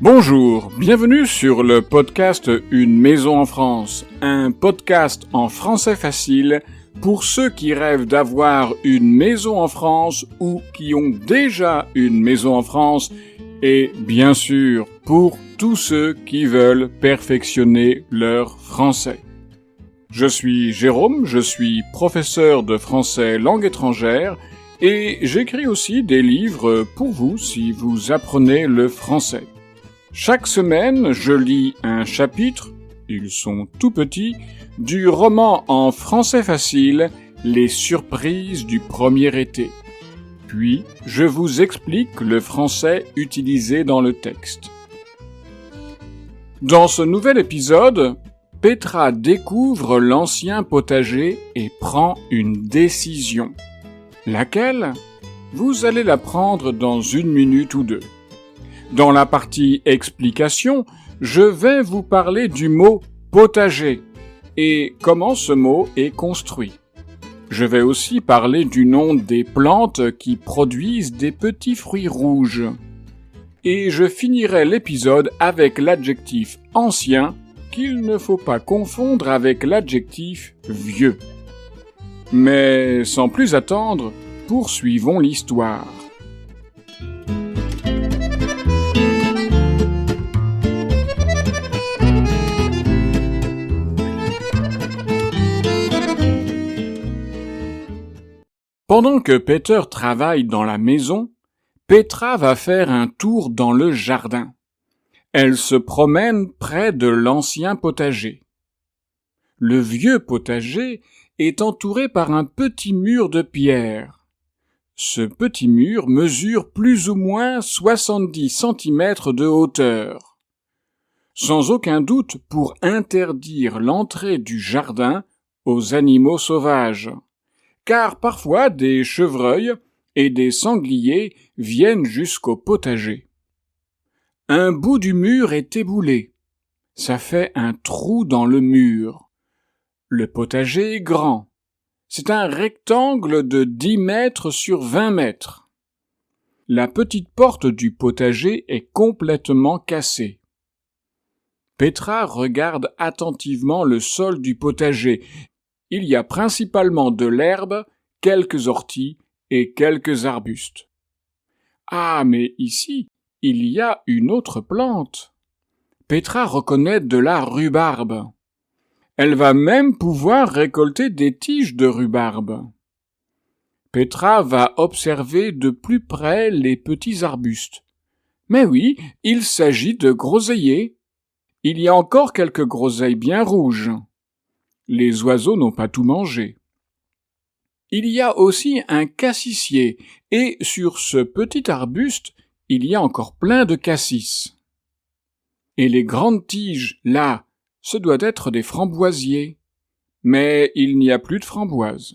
Bonjour, bienvenue sur le podcast Une maison en France, un podcast en français facile pour ceux qui rêvent d'avoir une maison en France ou qui ont déjà une maison en France et bien sûr pour tous ceux qui veulent perfectionner leur français. Je suis Jérôme, je suis professeur de français langue étrangère et j'écris aussi des livres pour vous si vous apprenez le français. Chaque semaine, je lis un chapitre, ils sont tout petits, du roman en français facile « Les surprises du premier été ». Puis, je vous explique le français utilisé dans le texte. Dans ce nouvel épisode, Petra découvre l'ancien potager et prend une décision. Laquelle? Vous allez la prendre dans 1 minute ou 2. Dans la partie explication, je vais vous parler du mot potager et comment ce mot est construit. Je vais aussi parler du nom des plantes qui produisent des petits fruits rouges. Et je finirai l'épisode avec l'adjectif ancien qu'il ne faut pas confondre avec l'adjectif vieux. Mais sans plus attendre, poursuivons l'histoire. Pendant que Peter travaille dans la maison, Petra va faire un tour dans le jardin. Elle se promène près de l'ancien potager. Le vieux potager est entouré par un petit mur de pierre. Ce petit mur mesure plus ou moins 70 cm de hauteur. Sans aucun doute pour interdire l'entrée du jardin aux animaux sauvages. Car parfois des chevreuils et des sangliers viennent jusqu'au potager. Un bout du mur est éboulé. Ça fait un trou dans le mur. Le potager est grand. C'est un rectangle de 10 mètres sur 20 mètres. La petite porte du potager est complètement cassée. Petra regarde attentivement le sol du potager. Il y a principalement de l'herbe, quelques orties et quelques arbustes. Ah, mais ici, il y a une autre plante. Petra reconnaît de la rhubarbe. Elle va même pouvoir récolter des tiges de rhubarbe. Petra va observer de plus près les petits arbustes. Mais oui, il s'agit de groseilliers. Il y a encore quelques groseilles bien rouges. Les oiseaux n'ont pas tout mangé. Il y a aussi un cassissier, et sur ce petit arbuste, il y a encore plein de cassis. Et les grandes tiges, là, ce doit être des framboisiers. Mais il n'y a plus de framboises.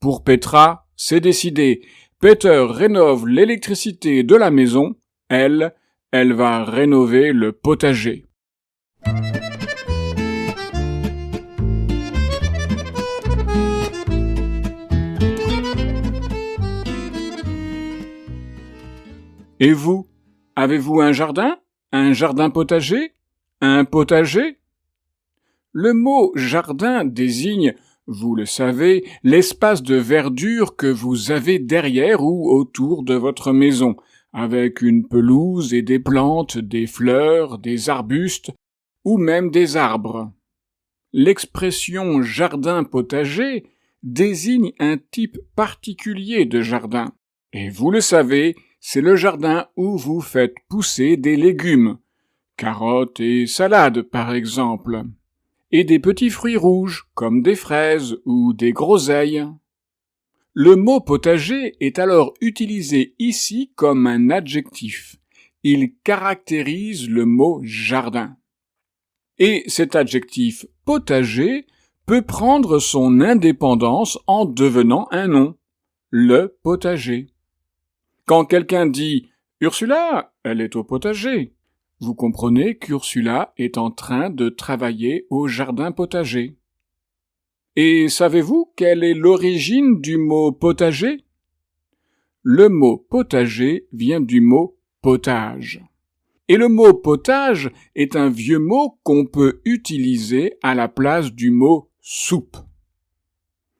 Pour Petra, c'est décidé. Peter rénove l'électricité de la maison. Elle va rénover le potager. Et vous, avez-vous un jardin? Un jardin potager? Un potager? Le mot jardin désigne, vous le savez, l'espace de verdure que vous avez derrière ou autour de votre maison, avec une pelouse et des plantes, des fleurs, des arbustes ou même des arbres. L'expression jardin potager désigne un type particulier de jardin. Et vous le savez, c'est le jardin où vous faites pousser des légumes, carottes et salades par exemple, et des petits fruits rouges comme des fraises ou des groseilles. Le mot potager est alors utilisé ici comme un adjectif. Il caractérise le mot jardin. Et cet adjectif potager peut prendre son indépendance en devenant un nom, le potager. Quand quelqu'un dit « Ursula, elle est au potager », vous comprenez qu'Ursula est en train de travailler au jardin potager. Et savez-vous quelle est l'origine du mot potager? Le mot potager vient du mot potage. Et le mot potage est un vieux mot qu'on peut utiliser à la place du mot soupe.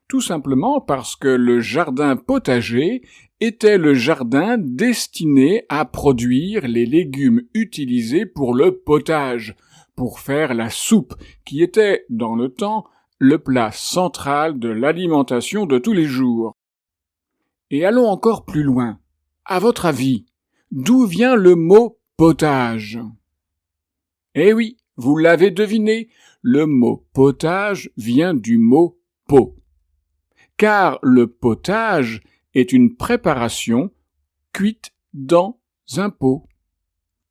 Tout simplement parce que le jardin potager était le jardin destiné à produire les légumes utilisés pour le potage, pour faire la soupe, qui était, dans le temps, le plat central de l'alimentation de tous les jours. Et allons encore plus loin. À votre avis, d'où vient le mot potage? Eh oui, vous l'avez deviné, le mot potage vient du mot pot. Car le potage est une préparation cuite dans un pot.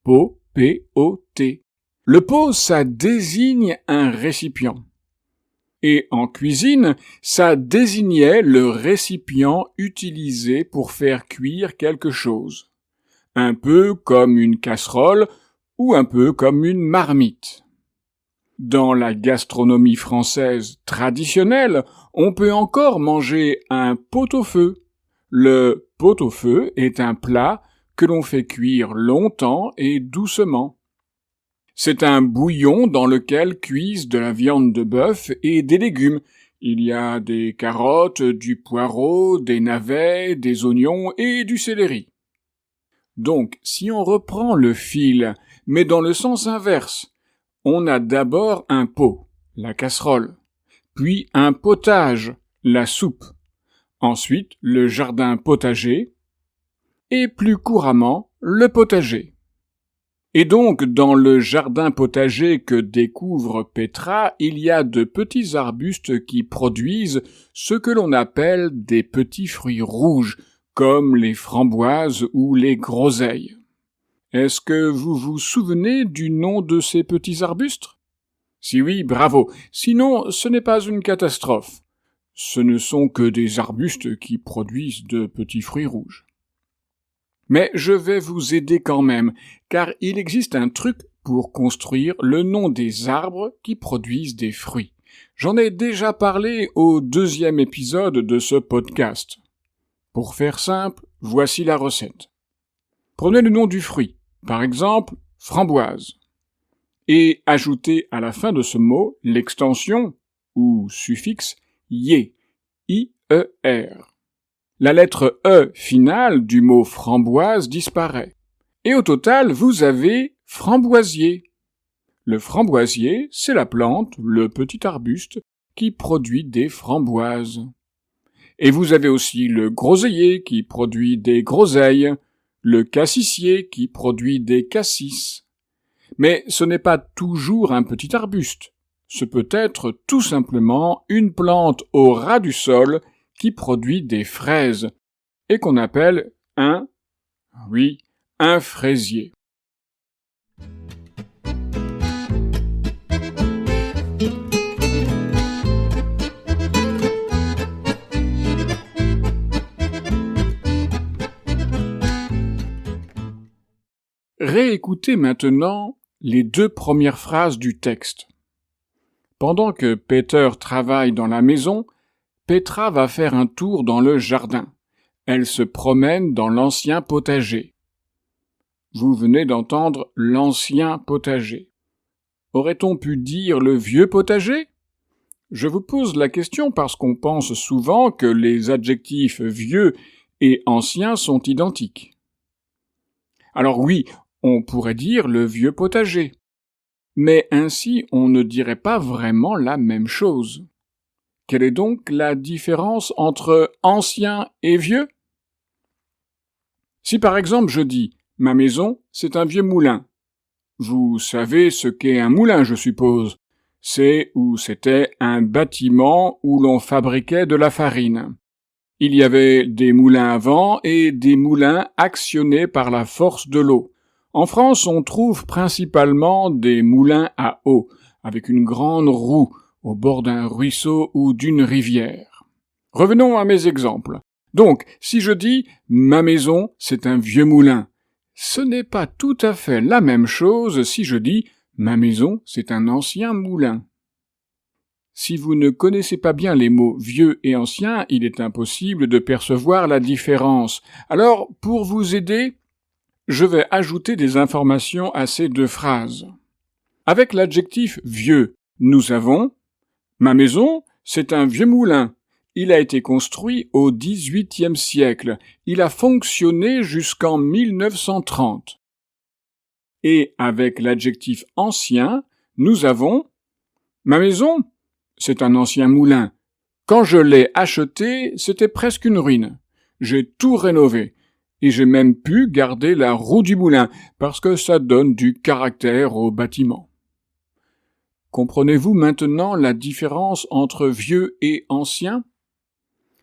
Pot, P-O-T. Le pot, ça désigne un récipient. Et en cuisine, ça désignait le récipient utilisé pour faire cuire quelque chose. Un peu comme une casserole ou un peu comme une marmite. Dans la gastronomie française traditionnelle, on peut encore manger un pot-au-feu. Le pot-au-feu est un plat que l'on fait cuire longtemps et doucement. C'est un bouillon dans lequel cuisent de la viande de bœuf et des légumes. Il y a des carottes, du poireau, des navets, des oignons et du céleri. Donc, si on reprend le fil, mais dans le sens inverse, on a d'abord un pot, la casserole, puis un potage, la soupe, ensuite le jardin potager, et plus couramment le potager. Et donc, dans le jardin potager que découvre Petra, il y a de petits arbustes qui produisent ce que l'on appelle des petits fruits rouges, comme les framboises ou les groseilles. Est-ce que vous vous souvenez du nom de ces petits arbustes? Si oui, bravo. Sinon, ce n'est pas une catastrophe. Ce ne sont que des arbustes qui produisent de petits fruits rouges. Mais je vais vous aider quand même, car il existe un truc pour construire le nom des arbres qui produisent des fruits. J'en ai déjà parlé au 2e épisode de ce podcast. Pour faire simple, voici la recette. Prenez le nom du fruit, par exemple, framboise, et ajoutez à la fin de ce mot l'extension, ou suffixe, ier, I-E-R. La lettre E finale du mot framboise disparaît. Et au total, vous avez framboisier. Le framboisier, c'est la plante, le petit arbuste, qui produit des framboises. Et vous avez aussi le groseillier qui produit des groseilles, le cassissier qui produit des cassis. Mais ce n'est pas toujours un petit arbuste. Ce peut être tout simplement une plante au ras du sol qui produit des fraises et qu'on appelle un fraisier. Réécoutez maintenant les 2 premières phrases du texte. Pendant que Peter travaille dans la maison, Petra va faire un tour dans le jardin. Elle se promène dans l'ancien potager. Vous venez d'entendre l'ancien potager. Aurait-on pu dire le vieux potager? Je vous pose la question parce qu'on pense souvent que les adjectifs vieux et ancien sont identiques. Alors oui, on pourrait dire le vieux potager. Mais ainsi on ne dirait pas vraiment la même chose. Quelle est donc la différence entre ancien et vieux? Si par exemple je dis « ma maison, c'est un vieux moulin », vous savez ce qu'est un moulin, je suppose. C'est ou c'était un bâtiment où l'on fabriquait de la farine. Il y avait des moulins à vent et des moulins actionnés par la force de l'eau. En France, on trouve principalement des moulins à eau, avec une grande roue, au bord d'un ruisseau ou d'une rivière. Revenons à mes exemples. Donc, si je dis « ma maison, c'est un vieux moulin », ce n'est pas tout à fait la même chose si je dis « ma maison, c'est un ancien moulin ». Si vous ne connaissez pas bien les mots vieux et ancien, il est impossible de percevoir la différence. Alors, pour vous aider, je vais ajouter des informations à ces deux phrases. Avec l'adjectif vieux, nous avons « Ma maison, c'est un vieux moulin. Il a été construit au XVIIIe siècle. Il a fonctionné jusqu'en 1930. » Et avec l'adjectif ancien, nous avons « Ma maison, c'est un ancien moulin. Quand je l'ai acheté, c'était presque une ruine. J'ai tout rénové. Et j'ai même pu garder la roue du moulin, parce que ça donne du caractère au bâtiment. » Comprenez-vous maintenant la différence entre vieux et ancien?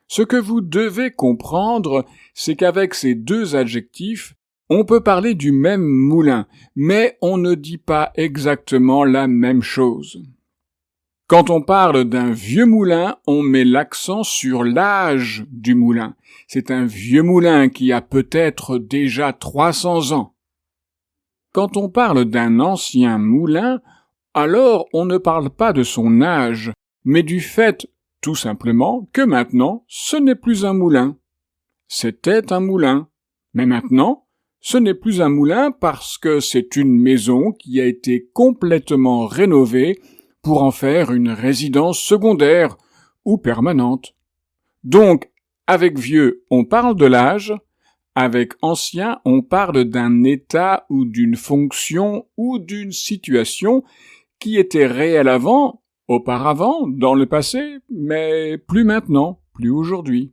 Ce que vous devez comprendre, c'est qu'avec ces deux adjectifs, on peut parler du même moulin, mais on ne dit pas exactement la même chose. Quand on parle d'un vieux moulin, on met l'accent sur l'âge du moulin. C'est un vieux moulin qui a peut-être déjà 300 ans. Quand on parle d'un ancien moulin, alors on ne parle pas de son âge, mais du fait, tout simplement, que maintenant, ce n'est plus un moulin. C'était un moulin. Mais maintenant, ce n'est plus un moulin parce que c'est une maison qui a été complètement rénovée pour en faire une résidence secondaire ou permanente. Donc, avec vieux, on parle de l'âge, avec ancien, on parle d'un état ou d'une fonction ou d'une situation qui était réelle avant, auparavant, dans le passé, mais plus maintenant, plus aujourd'hui.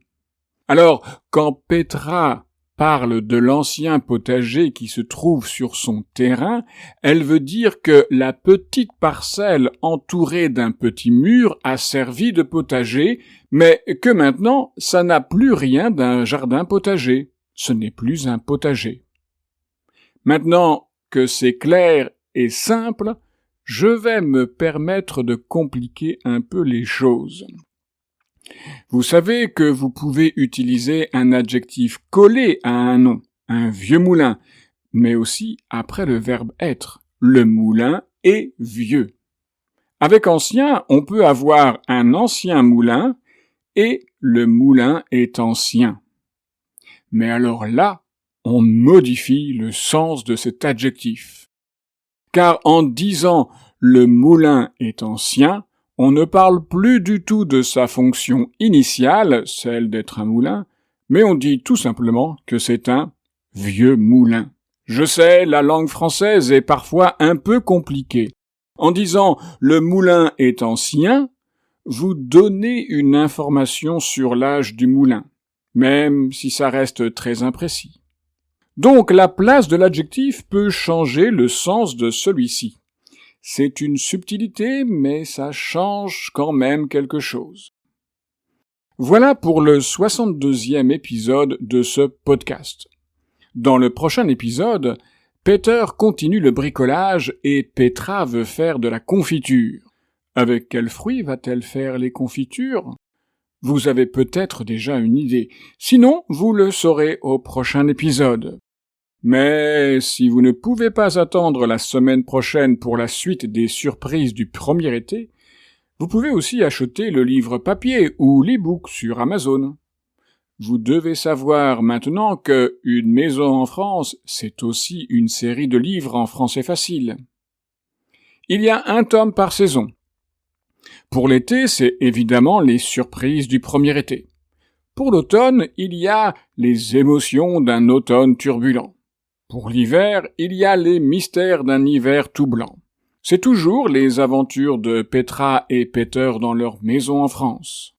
Alors, quand Petra parle de l'ancien potager qui se trouve sur son terrain, elle veut dire que la petite parcelle entourée d'un petit mur a servi de potager, mais que maintenant, ça n'a plus rien d'un jardin potager. Ce n'est plus un potager. Maintenant que c'est clair et simple, je vais me permettre de compliquer un peu les choses. Vous savez que vous pouvez utiliser un adjectif collé à un nom, un vieux moulin, mais aussi après le verbe être. Le moulin est vieux. Avec ancien, on peut avoir un ancien moulin et le moulin est ancien. Mais alors là, on modifie le sens de cet adjectif. Car en disant « le moulin est ancien », on ne parle plus du tout de sa fonction initiale, celle d'être un moulin, mais on dit tout simplement que c'est un vieux moulin. Je sais, la langue française est parfois un peu compliquée. En disant « le moulin est ancien », vous donnez une information sur l'âge du moulin, même si ça reste très imprécis. Donc la place de l'adjectif peut changer le sens de celui-ci. C'est une subtilité, mais ça change quand même quelque chose. Voilà pour le 62e épisode de ce podcast. Dans le prochain épisode, Peter continue le bricolage et Petra veut faire de la confiture. Avec quels fruits va-t-elle faire les confitures? Vous avez peut-être déjà une idée. Sinon, vous le saurez au prochain épisode. Mais si vous ne pouvez pas attendre la semaine prochaine pour la suite des surprises du premier été, vous pouvez aussi acheter le livre papier ou l'e-book sur Amazon. Vous devez savoir maintenant que Une maison en France, c'est aussi une série de livres en français facile. Il y a un tome par saison. Pour l'été, c'est évidemment les surprises du premier été. Pour l'automne, il y a les émotions d'un automne turbulent. Pour l'hiver, il y a les mystères d'un hiver tout blanc. C'est toujours les aventures de Petra et Peter dans leur maison en France.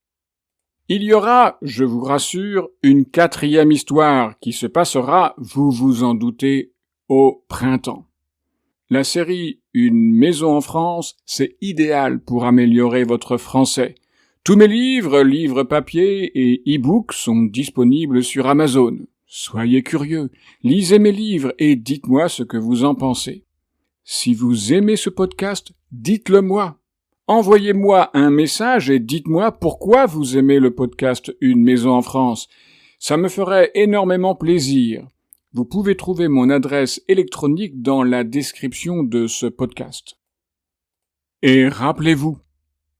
Il y aura, je vous rassure, une 4e histoire qui se passera, vous vous en doutez, au printemps. La série Une maison en France, c'est idéal pour améliorer votre français. Tous mes livres papier et e-books sont disponibles sur Amazon. Soyez curieux, lisez mes livres et dites-moi ce que vous en pensez. Si vous aimez ce podcast, dites-le moi. Envoyez-moi un message et dites-moi pourquoi vous aimez le podcast Une maison en France. Ça me ferait énormément plaisir. Vous pouvez trouver mon adresse électronique dans la description de ce podcast. Et rappelez-vous,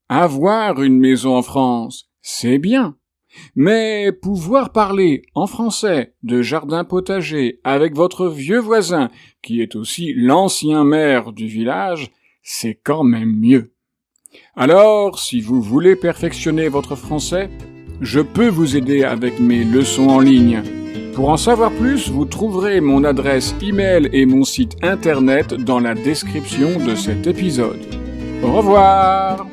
avoir une maison en France, c'est bien. Mais pouvoir parler en français de jardin potager avec votre vieux voisin, qui est aussi l'ancien maire du village, c'est quand même mieux. Alors, si vous voulez perfectionner votre français, je peux vous aider avec mes leçons en ligne. Pour en savoir plus, vous trouverez mon adresse e-mail et mon site internet dans la description de cet épisode. Au revoir!